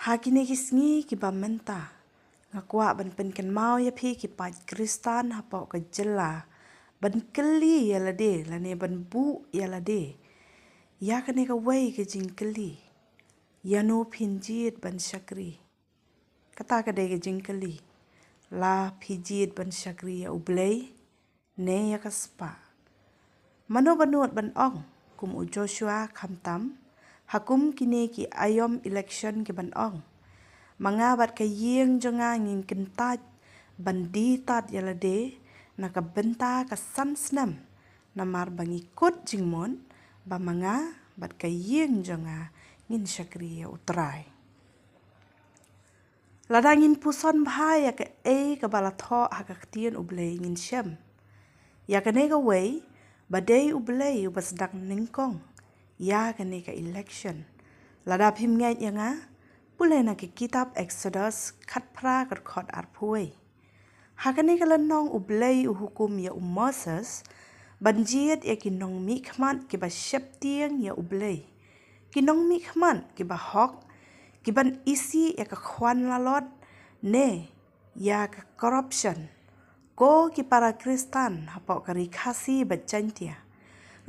Hakini kisngi ki ba menta. Ngakwa ban pen kan mau ya pi ki pat kristan hapau ka jela. Ban keli ya lade lane ban bu ya lade. Ya kane ka wai ke jing keli. Ya no pin jied ban syakri. Kata ka de ke jing keli. La pi jied ban syakri ya ublay. Ne ya ka spa. Mano banuat ban ong. Kum u Joshua kamtam. Hakum kini ki ayom election ki ban ong. Mangabat ka yeng jonga ngin kentat bandi tat yalade na ka benta ka sansnam namar bangikut jingmon ba manga bat ka yeng jonga ngin syakriya utrai. Ladangin puson bahaya ka ka balatho haka ktien ublay ngin syam. Ya ka nega way badai ublay ubasdak ningkong. Ya ka nega election. Ladap him ngay nga pulai na ki kitab Exodus kat pra kat khot arpuai. Hakani kala nong ublay uhukum ya Moses banjiet ya ki nongmihkhmat ki ba syeptieng ya ublay. Ki nongmihkhmat ki ba hok ki ban isi ya ka khwan lalot ne ya ka corruption. Ko ki para Kristan hapau ka rikasi bacantia.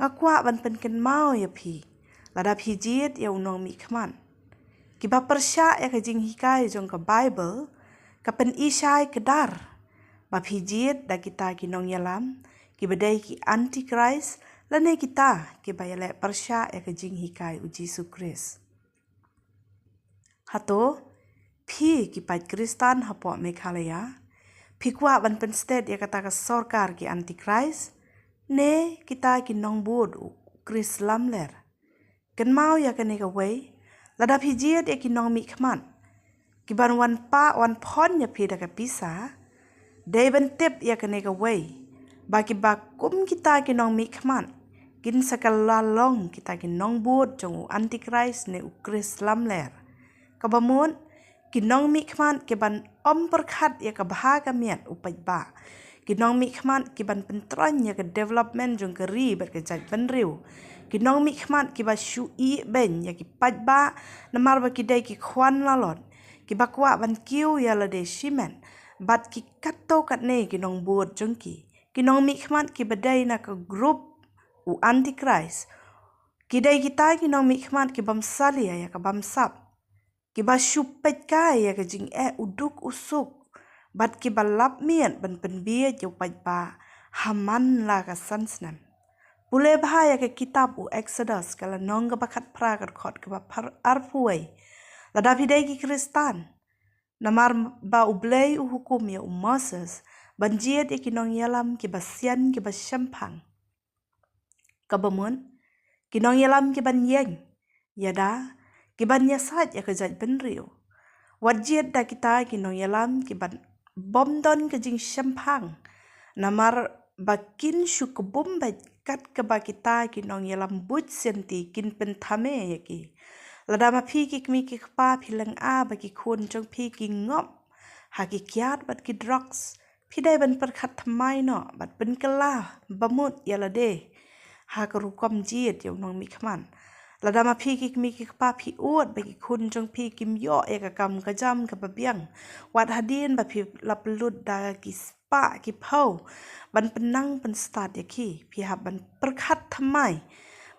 Ngakwa ban penken mau ya pi. Ladap hijiet ya nongmihkhmat. Kiba pyrshah ya kajing hikai jong ka Bible, kapen isai kedar. Bab hijiet da kita kinong yalam, kibadai ki antichrist, lane kita kiba ialeh pyrshah ya kajing hikai u Yesus Kristus. Hato, pi kipat Kristan hapo Meghalaya, pi kuat ban pen state ya kata ka sorkar ki antichrist, ne kita kinong bud u Kris lamler. Ken mau ya kene ka way, ladap hijiet ya ki nongmihkhmat. Kiban wan pon ya pi da ka pisa. Dai ban tip ya kene ka way. Bagi bakum kita ki nongmihkhmat. Kin sakalalong kita ki nongbud jong u antichrist ne u Kris lamler. Kabamun ki nongmihkhmat kiban perkhat ya ka bahaga miat upai ba. Ki nongmihkhmat kiban pentron ya ka development jong ka ri ber ka jaj benriu. Ki nongmihkhmat ki ba syui ben ya ki pajba namar ba ki dai ki khwan lalot ki ba kwa ban kiu ya lade shimen bat ki katto kat ne ki nong buat jongki ki nongmihkhmat ki badai na ka group u antichrist ki dai kita ki nongmihkhmat ki bamsali ya ka bamsap ki ba syupet kai ya ka jing uduk usuk bat ki ba lap miat ban penbia jo pajba haman la ka sansnam. Pulai bahaya ke kitab u Exodus kala nong ka bakat pra kat khot ka ba arpuai. Ladap hidai ki Kristan. Namar ba ublay uhukum ya Moses banjiet ya kinong yalam ki basian ki basyampang. Kabamun kinong yalam ki ban yeng. Yada ki ban yasat ya kejat benriu. Wajiet da kita kinong yalam ki ban bomdon ke jing syampang. Namar bakin syukubum kat ke ba kita kinong yalam but senti kin pentame ya ki. Ladama pi ki kmi ki kpa pilang bagi kun jong pi ki ngop. Haki kiat bat ki drugs. Pidai ban perkat thamai no bat ben kelah bamut ya lade. Haka rukom jied yung nongmihkhmat. Ladama pi ki kmi ki kpa pi uat bagi kun jong pi kim yo ya ka kam ka jam ka babiang. Wat hadin ba pi lapelut da ki spa ki pau. Ban penang pen start ya ki. Pihak ban perkat thamai.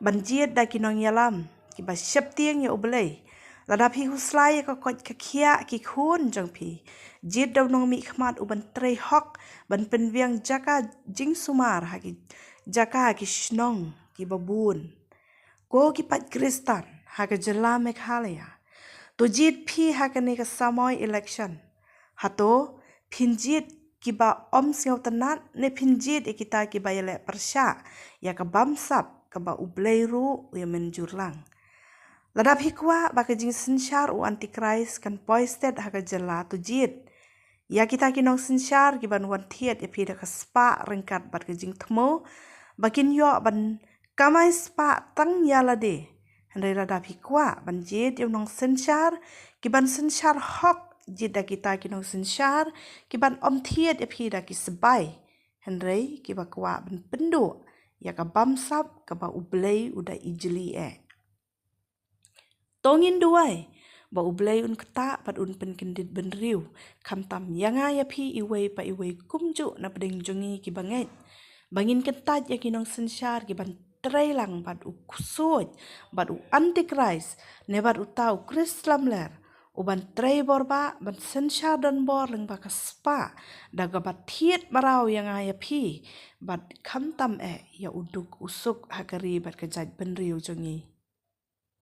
Ban jied da kinong yalam. Ki ba syeptieng ya ublay. Ladap hi huslai ya ka kot kakia ki kun jong pi. Jied daw nongmihkhmat u ban trei hok. Ban penviang jaka jing sumar haki. Jaka ki shnong ki babun. Ko ki pat Kristan haka jela Meghalaya. To jied pi haka ni ka samoy election. Hato pinjied ki ba siyaw tanat ne pinjied ya kita ki ba ialeh pyrshah ya ka bamsap ka ba ublay ru ya menjurlang. Ladap hikwa baka jing sensyar u antichrist kan poisted haka jela to jied. Ya kita kinong sensyar ki ban wan tiet ya pi da ka spa rengkat bat ka jing temo. Bakin yo ban kamai spa tang ya lade. Handai ladap hikwa ban jied ya nong sensyar ki ban sensyar hok. Jida kita kinong sensyar ki ban tiet ya pi da ki sebai. Handai ki ba kwa ban pendu ya ka bamsap ka ba ublay uda ijeli Tongin duai ba ublay kata pat penkendit benriu kam tam yanga ya pi iway pa iway kumju na pedeng jongi ki banget bangin ketat ya kinong sensyar ki ban trailang pat kusoj bat antikris ne bat tau krislam ler uban trei borba ban sensyar dan bor leng ba kaspa daga bat thiet marau yang aya pi bat kam tam ya uduk usuk hakari bat kejat benriu jongi